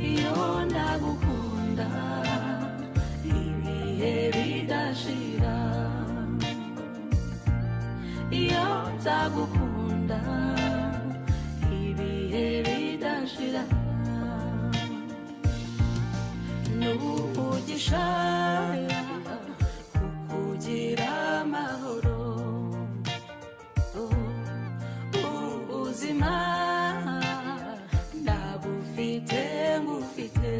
iyo ndagukunda ibihe bidashira, iyo nzagukunda ibihe bidashira. N'umugisha kukugira amahoro, ubuzima ndabufite ngufite.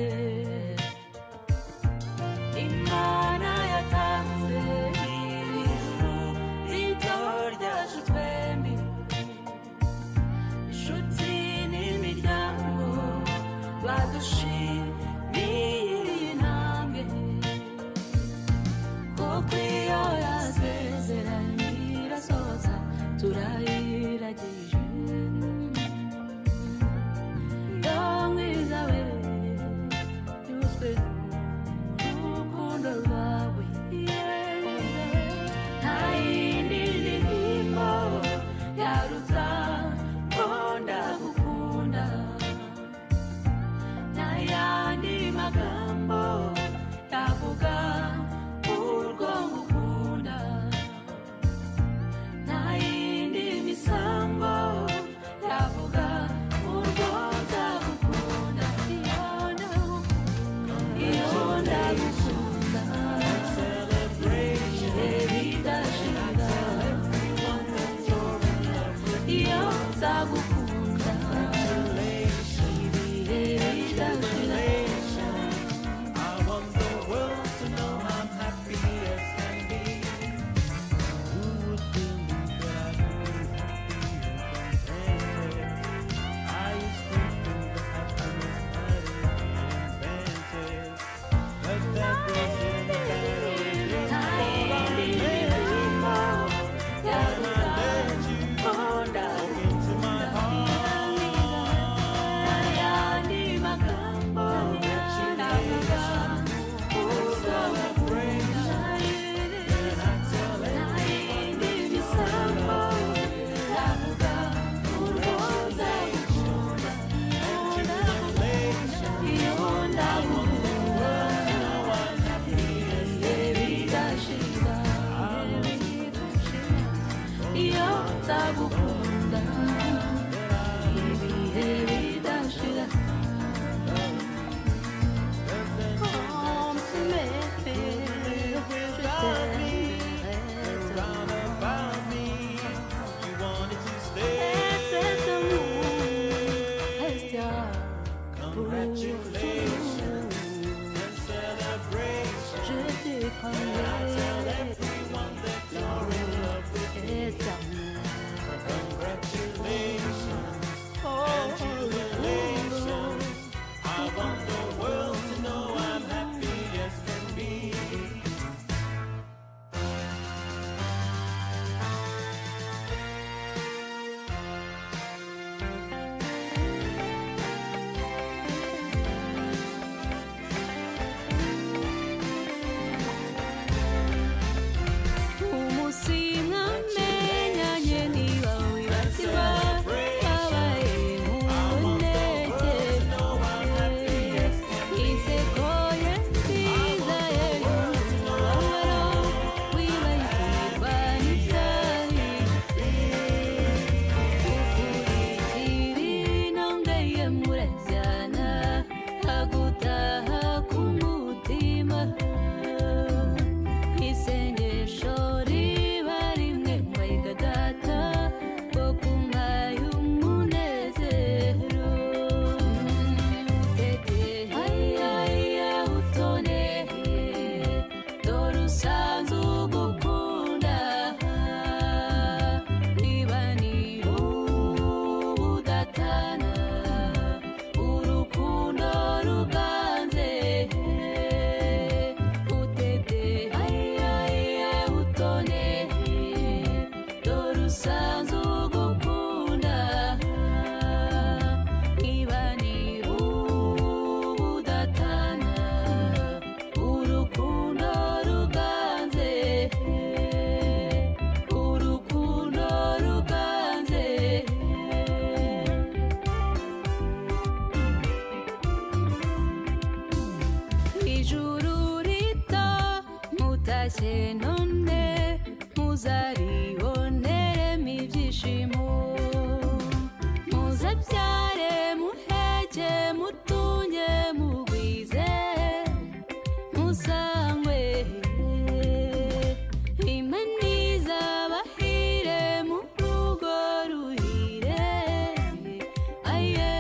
Imana yatanze ijuru rito ryacu twembi, inshuti n'imiryango badushimiye intambwe, kuko iyo yasezeranye irasohoza turayiragije. Yo mwiza we yuzwe n'urukundo rwawe, nta yindi ndirimbo yaruta ko ndagukunda, nta yandi magambo yavuga urwo ngukunda, nta yindi misango yavuga urwo nzagukunda. Iyo ndagukunda ibihe bidashira, iyo nzagukunda ibihe bidashira. Iyo nzagukunda ibihe bidashira. Urukundo ruganje muratashye none muzariboneremo ibyishimo muzabyare muheke mutunge mugwize musangwe imaniza bahire mu rugo ruhire aye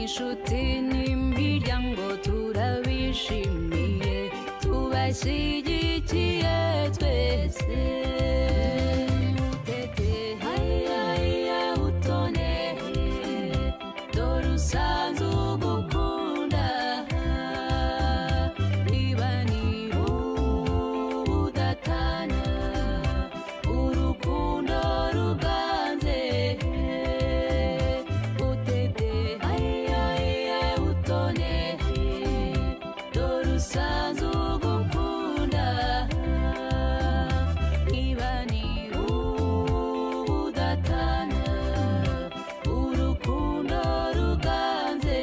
inshuti n'imiryango turabishimiye tubashyigikiye twese utete hayaye utone dore usanze ugukunda ibanira ubudatana urukundo ruganze utete hayaye utone dore usanze ugukunda ibanira ubudatana urukundo ruganze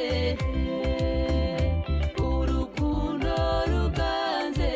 urukundo ruganze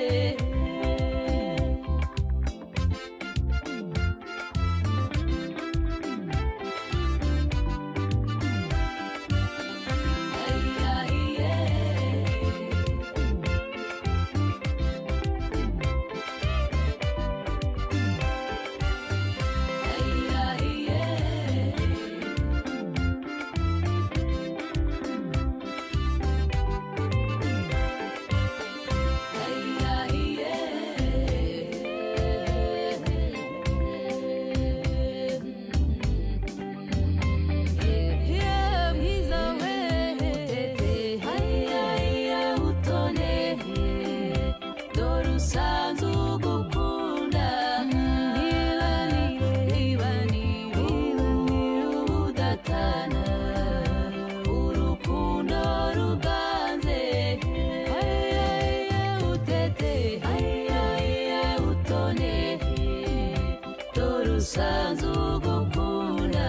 usanze ugukunda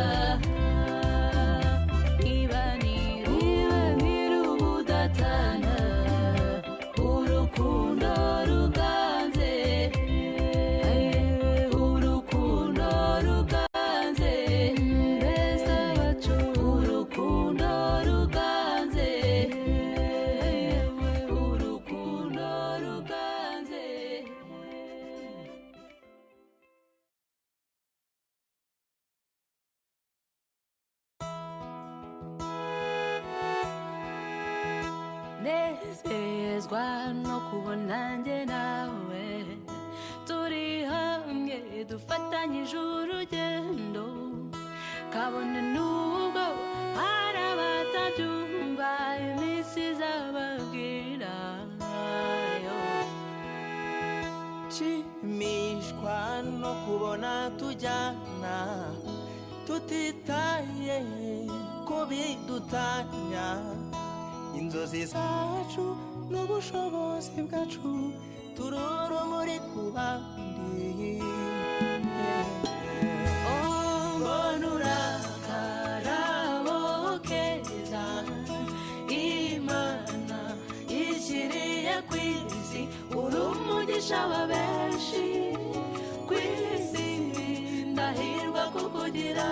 ibanira ubudatana urukundo ruganze urukundo ruganze mbese bacu urukundo ruganze urukundo ruganze nezezwa no kubona njye nawe turi hamwe dufatanyije urugendo kabone n'ubwo hari abatabyumva iminsi izababwira nshimishwa no kubona tujyana tutitaye ku bidutanya inzozi zacu n'ubushobozi bwacu turi urumuri ku bandi mbona urakarabo keza imana ishyiriye ku isi uri umugisha wa benshi ku isi ndahirwa kukugira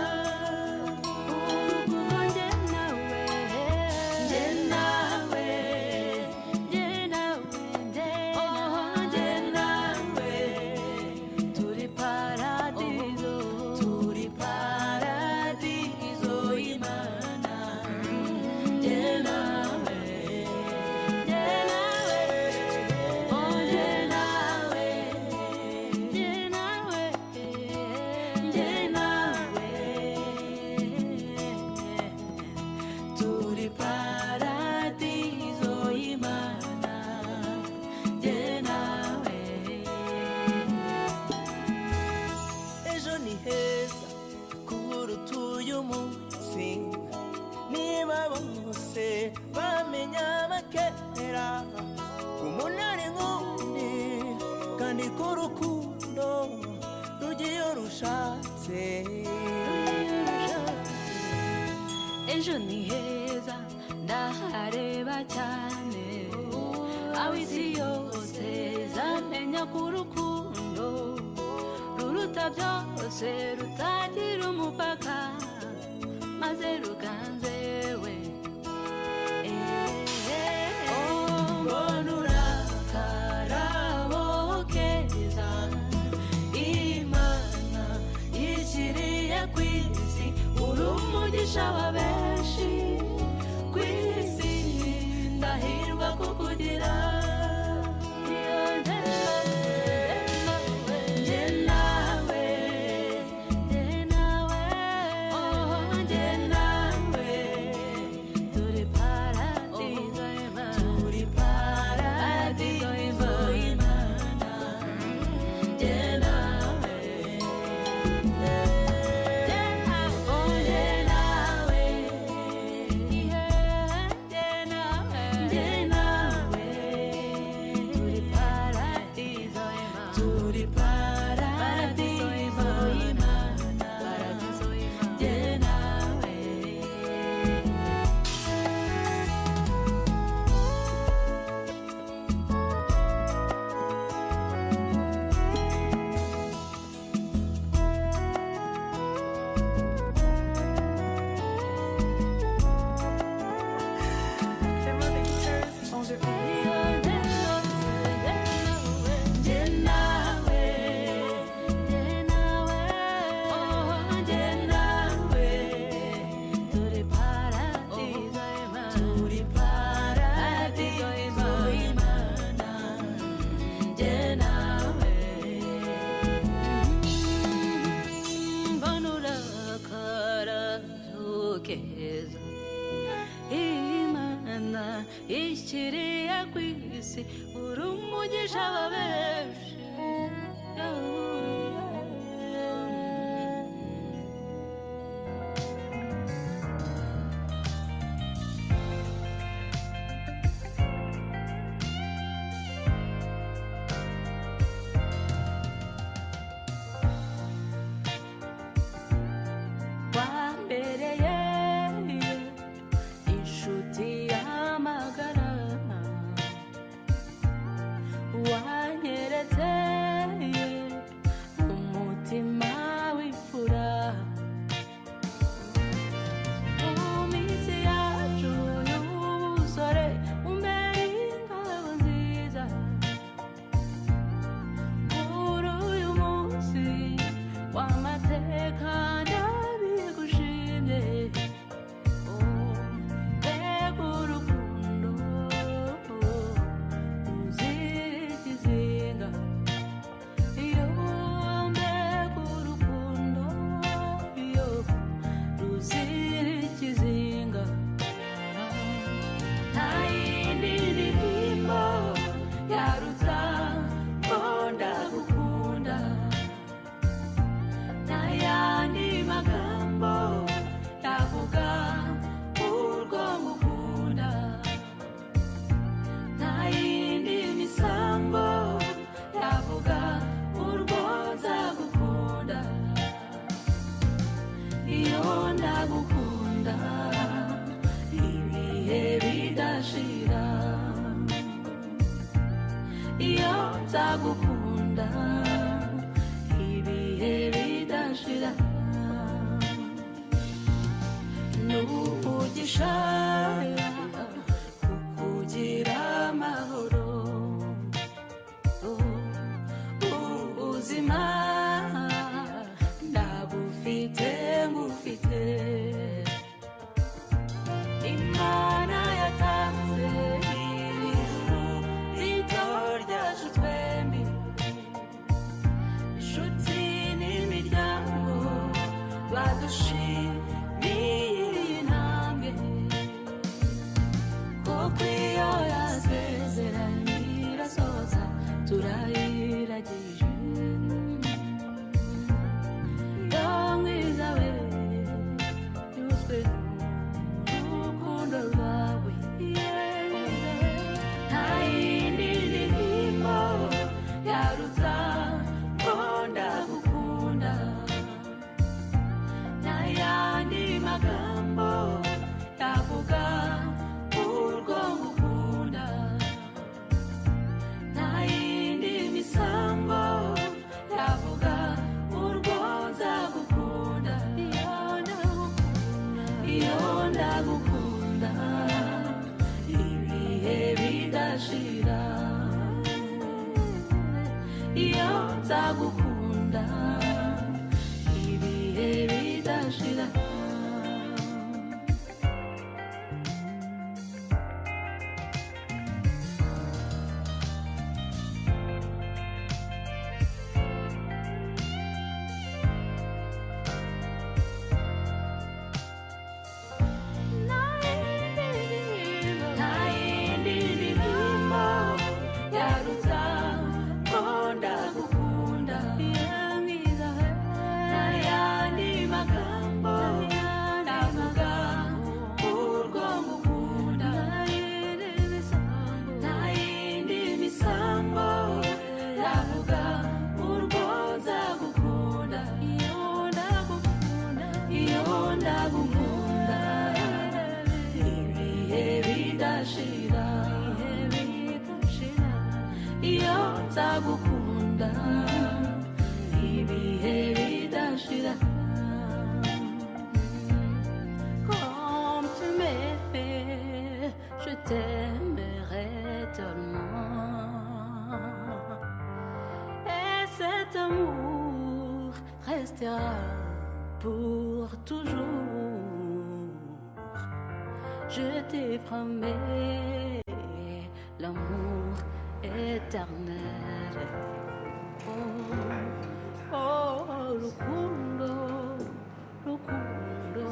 bamenya bakera umunani nk'undi kandi k'urukundo rugiye rushatse ejo ni heza ndahareba cyane aho isi yose mpamya ko urukundo ruruta byose rutagira umupaka maze ruganzewe mbona urakarabo keza Imana yishyiriye ku isi uri umugisha wa benshi ku isi ndahirwa kukugira Imana ishyiriye ku isi uri umugisha wa benshi wambereye inshuti y'amagara wanyeretse umutima w'imfura mu minsi yacu y'ubusore umbere ingabo nziza kuri uyu munsi w'amateka ndabigushimye mbega urukundo ruzira ikizinga iyo mbega urukundo iyo ruzira ikizinga nta yindi ndirimbo yaruta ko ndagukunda nta yandi magambo yavuga urwo ngukunda nta yindi misambo yavuga urwo nzagukunda iyo ndagukunda ibihe bidashira iyo nzagukunda ibihe bidashira n'umugisha kukugira amahoro ubuzima ndabufite ngufite Imana yatanze ijuru rito ryacu twembi inshuti n'imiryango badushimiye iyi ntambwe kuko iyo yasezeranye irasohoza turayiragije yo mwiza we yuzwe n'urukundo rwawe nta yindi ndirimbo yaruta ko ndagukunda nta yandi magambo yavuga urwo ngukunda nta yindi misa nzagukunda ibihe bidashira. Nzagukunda ibihe bidashira. Comme tu m'aimais, je t'aimerai tellement. Et cet amour restera pour toujours. Je te promets l'amour éternel. Oh, oh, Rukundo, Rukundo,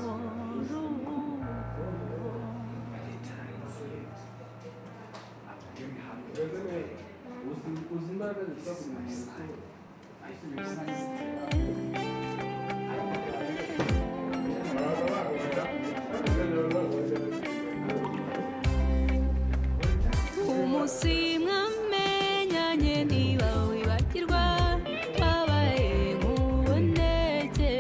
Rukundo. Umunsi mwamenyanye niba wibagirwa wabaye nk'uboneke.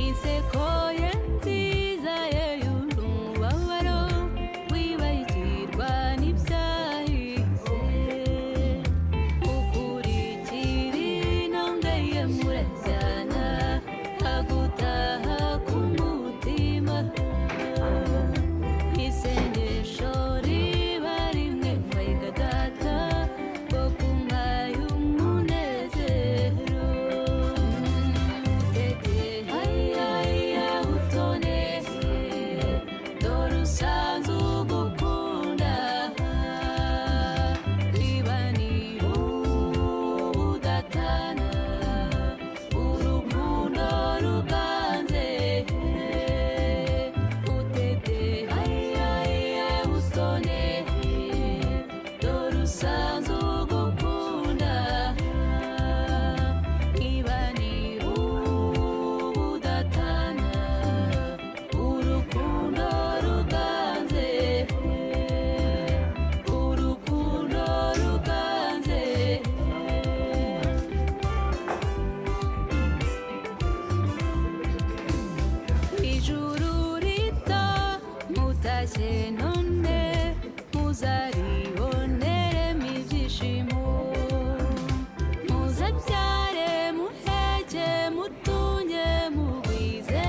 Inseko ye nziza ye yuje umubabaro wibagirwa n'ibyahise. Ukurikira intambwe ye murajyana agutaha ku mutima. Isengesho riba rimwe mbayiga data wo kumpaye umunezero. Tete hayaya utonese dore usanze ugukunda. Riba ni ubudatana urukundo ruganze. Utete hayaya utone dore usanze ugukunda. Riba ni ubudatana urukundo ruganze. Urukundo ruganze. Ijuru rito mutashye none muzariboneremo ibyishimo. Muzabyare muheke mutunge mugwize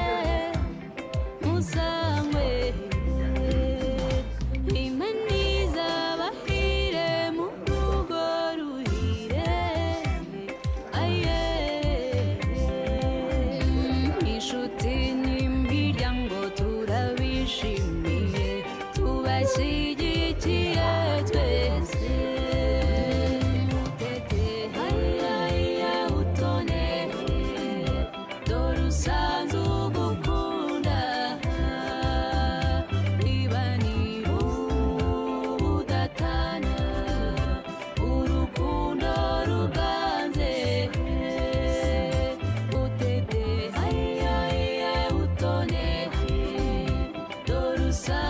musangwe. Imani zabahire mu rugo ruhire. Aye inshuti n'imiryango turabishimiye tubashyigikiye twese. Tete hayaya utone dore usanze ugukunda. Riba ni ubudatana urukundo ruganze. Utete hayaya utone dore usanze